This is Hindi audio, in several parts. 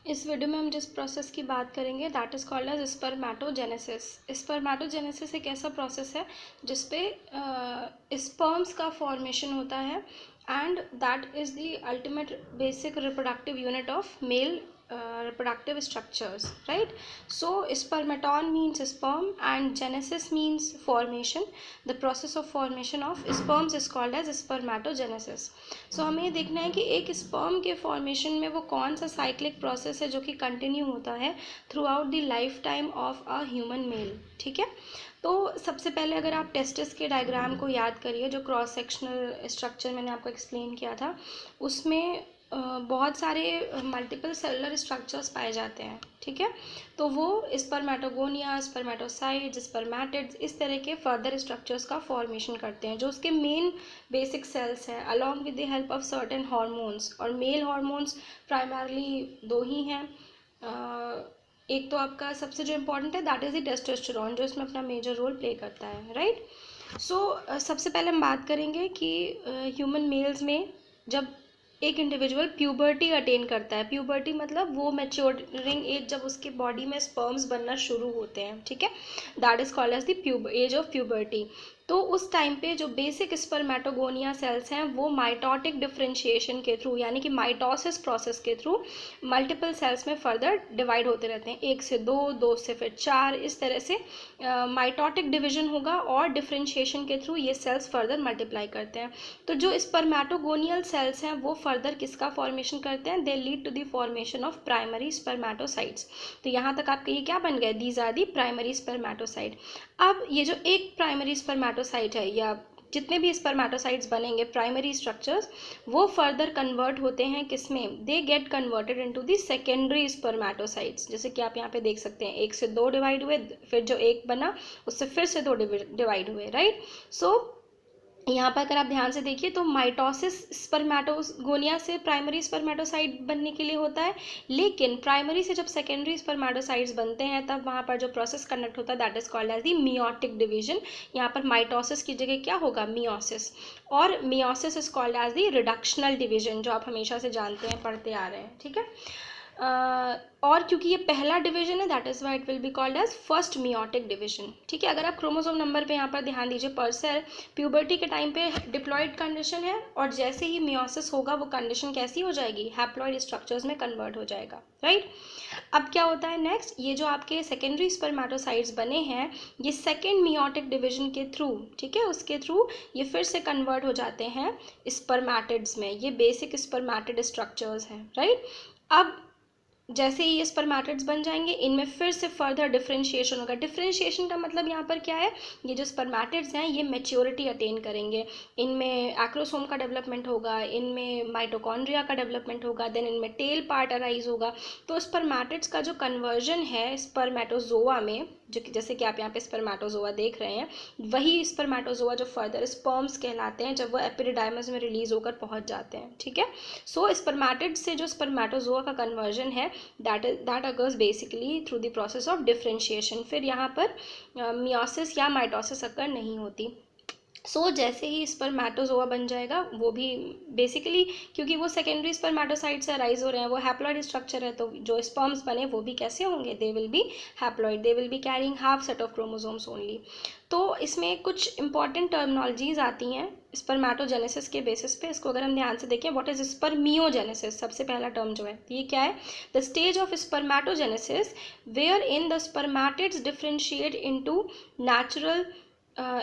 इस वीडियो में हम जिस प्रोसेस की बात करेंगे that is called as spermatogenesis. Spermatogenesis एक ऐसा प्रोसेस है जिसपे स्पर्म्स का फॉर्मेशन होता है and that is the ultimate basic reproductive unit of male reproductive structures, right? So spermaton means sperm and genesis means formation. The process of formation of sperms is called as spermatogenesis. So हमें ये देखना है कि एक sperm के formation में वो कौन सा cyclic process है जो कि continue होता है throughout the lifetime of a human male, ठीक है। तो सबसे पहले अगर आप टेस्टिस के डायग्राम को याद करिए जो क्रॉस सेक्शनल स्ट्रक्चर मैंने आपको एक्सप्लेन किया था, उसमें बहुत सारे मल्टीपल सेलुलर स्ट्रक्चर्स पाए जाते हैं, ठीक है। तो वो स्पर्मेटोगोनिया, स्पर्मेटोसाइट्स, स्पर्मेटिड्स इस तरह के फर्दर स्ट्रक्चर्स का फॉर्मेशन करते हैं जो उसके मेन बेसिक सेल्स हैं along with the help of certain hormones. और मेल हार्मोन्स प्राइमरली दो ही हैं। एक तो आपका सबसे जो इम्पोर्टेंट है दैट इज़ द टेस्टोस्टेरोन जो इसमें अपना मेजर रोल प्ले करता है, राइट। सो सबसे पहले हम बात करेंगे कि ह्यूमन मेल्स में जब एक इंडिविजुअल प्यूबर्टी अटेन करता है, प्यूबर्टी मतलब वो मैच्योरिंग एज जब उसके बॉडी में स्पर्म्स बनना शुरू होते हैं, ठीक है, that is called as the age of puberty. तो उस टाइम पे जो बेसिक स्पर्मेटोगोनिया सेल्स हैं वो माइटोटिक डिफरेंशिएशन के थ्रू यानी कि माइटोसिस प्रोसेस के थ्रू मल्टीपल सेल्स में फर्दर डिवाइड होते रहते हैं, 1 से 2, 2 से फिर 4, इस तरह से माइटोटिक डिवीजन होगा और डिफरेंशिएशन के थ्रू ये सेल्स फर्दर मल्टीप्लाई करते हैं। तो जो स्पर्मेटोगोनियल सेल्स हैं वो फर्दर किसका फॉर्मेशन करते हैं, they lead to the formation of primary spermatocytes. तो यहाँ तक आपके ये क्या बन गए, these are the primary spermatocyte. अब ये जो एक प्राइमरी स्पर्मेटोसाइट है या जितने भी स्पर्मेटोसाइट्स बनेंगे प्राइमरी स्ट्रक्चर्स वो फर्दर कन्वर्ट होते हैं किसमें, they get converted into the secondary spermatocytes. जैसे कि आप यहाँ पे देख सकते हैं 1 से 2 डिवाइड हुए, फिर जो एक बना उससे फिर से 2 डिवाइड हुए, राइट। सो यहाँ पर अगर आप ध्यान से देखिए तो माइटोसिस स्पर्मेटोगोनिया से प्राइमरी स्पर्मेटोसाइट बनने के लिए होता है, लेकिन प्राइमरी से जब सेकेंडरी स्पर्मेटोसाइट्स बनते हैं तब वहाँ पर जो प्रोसेस कंडक्ट होता है that is called as the meiotic division. यहाँ पर माइटोसिस की जगह क्या होगा, मियोसिस। और meiosis is called as the reductional division जो आप हमेशा से जानते हैं, पढ़ते आ रहे हैं, ठीक है। और क्योंकि ये पहला डिवीजन है that is why it will be called as first meiotic division, ठीक है। अगर आप क्रोमोसोम नंबर पे यहाँ पर ध्यान दीजिए, पर सेल प्यूबर्टी के टाइम पे डिप्लॉइड कंडीशन है और जैसे ही मियोसिस होगा वो कंडीशन कैसी हो जाएगी, हैप्लॉइड स्ट्रक्चर्स में कन्वर्ट हो जाएगा, राइट। अब क्या होता है नेक्स्ट, ये जो आपके सेकेंडरी स्पर्मेटोसाइट्स बने हैं ये सेकेंड मियोटिक डिवीजन के थ्रू, ठीक है, उसके थ्रू ये फिर से कन्वर्ट हो जाते हैं स्पर्मेटिड्स में। ये बेसिक स्पर्मेटिड स्ट्रक्चर्स हैं, राइट। अब जैसे ही ये स्पर्मेटिड्स बन जाएंगे इनमें फिर से फर्दर डिफरेंशिएशन होगा। डिफरेंशिएशन का मतलब यहाँ पर क्या है, ये जो स्पर्मेटिड्स हैं ये मैच्योरिटी अटेन करेंगे, इनमें एक्रोसोम का डेवलपमेंट होगा, इनमें माइटोकॉन्ड्रिया का डेवलपमेंट होगा, देन इनमें टेल पार्ट अराइज होगा। तो स्पर्मेटिड्स का जो कन्वर्जन है स्पर्मेटोजोआ में, जो कि जैसे कि आप यहाँ पे स्पर्मेटोजोआ देख रहे हैं, वही स्पर्मेटोजोआ जो फर्दर स्पर्म्स कहलाते हैं जब वो एपिडिडाइमस में रिलीज होकर पहुँच जाते हैं, ठीक है। सो स्पर्मेटिड से जो स्पर्मेटोजोआ का कन्वर्जन है that occurs basically through the process of differentiation। फिर यहाँ पर मियोसिस या माइटोसिस अकर नहीं होती। जैसे ही स्पर्मेटोजोआ बन जाएगा वो भी बेसिकली क्योंकि वो सेकेंडरी स्पर्मेटोसाइट से अराइज हो रहे हैं, वो हैप्लॉइड स्ट्रक्चर है, तो जो स्पर्म्स बने वो भी कैसे होंगे, they will be haploid, they will be carrying half set of chromosomes only. तो इसमें कुछ इंपॉर्टेंट टर्मिनोलॉजीज आती हैं स्पर्मेटोजेनेसिस के बेसिस पे। इसको अगर हम ध्यान से देखें, व्हाट इज स्पर्मियोजेनेसिस, सबसे पहला टर्म जो है ये क्या है, the stage of spermatogenesis where in the spermatids differentiate into natural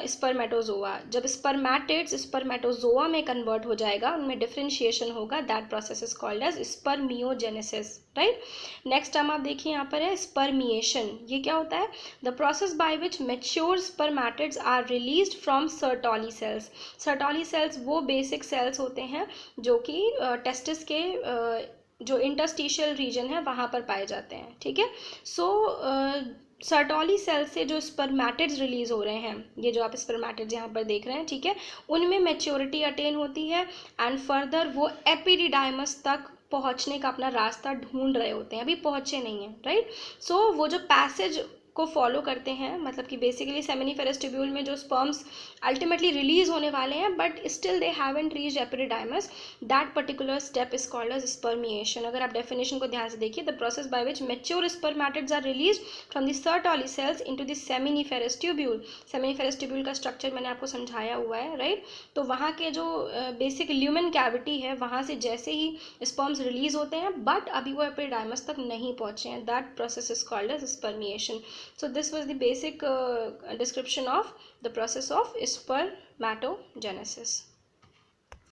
spermatozoa. जब स्पर्मेटिड्स स्पर्मेटोजोआ में कन्वर्ट हो जाएगा, उनमें डिफरेंशिएशन होगा, that process is called as spermiogenesis, right. Next term आप देखिए यहाँ पर है स्पर्मिएशन। ये क्या होता है, the process by which mature spermatids are released from sertoli cells. Sertoli cells वो बेसिक सेल्स होते हैं जो कि टेस्टिस के जो इंटरस्टिशियल रीजन है वहाँ पर पाए जाते हैं, ठीक है। सर्टोली सेल से जो स्पर्मेटिड्स रिलीज हो रहे हैं, ये जो आप स्पर्मेटिड्स यहाँ पर देख रहे हैं, ठीक है, उनमें मैच्योरिटी अटेन होती है एंड फर्दर वो एपिडिडाइमस तक पहुँचने का अपना रास्ता ढूंढ रहे होते हैं, अभी पहुँचे नहीं हैं, राइट। वो जो पैसेज को फॉलो करते हैं, मतलब कि बेसिकली सेमिनिफेरस ट्यूब्यूल में जो स्पर्म्स अल्टीमेटली रिलीज होने वाले हैं but still they haven't reached epididymis, that particular step is called as spermiation. अगर आप डेफिनेशन को ध्यान से देखिए, the process by which mature spermatids are release from the Sertoli cells into the seminiferous tubule. Seminiferous tubule का स्ट्रक्चर मैंने आपको समझाया हुआ है, राइट। तो वहाँ के जो बेसिक ल्यूमेन कैविटी है, वहाँ से जैसे ही स्पर्म्स रिलीज होते हैं बट अभी वो एपिडाइमस तक नहीं पहुँचे हैं, that process is called as spermiation. So this was the basic description of the process of spermatogenesis.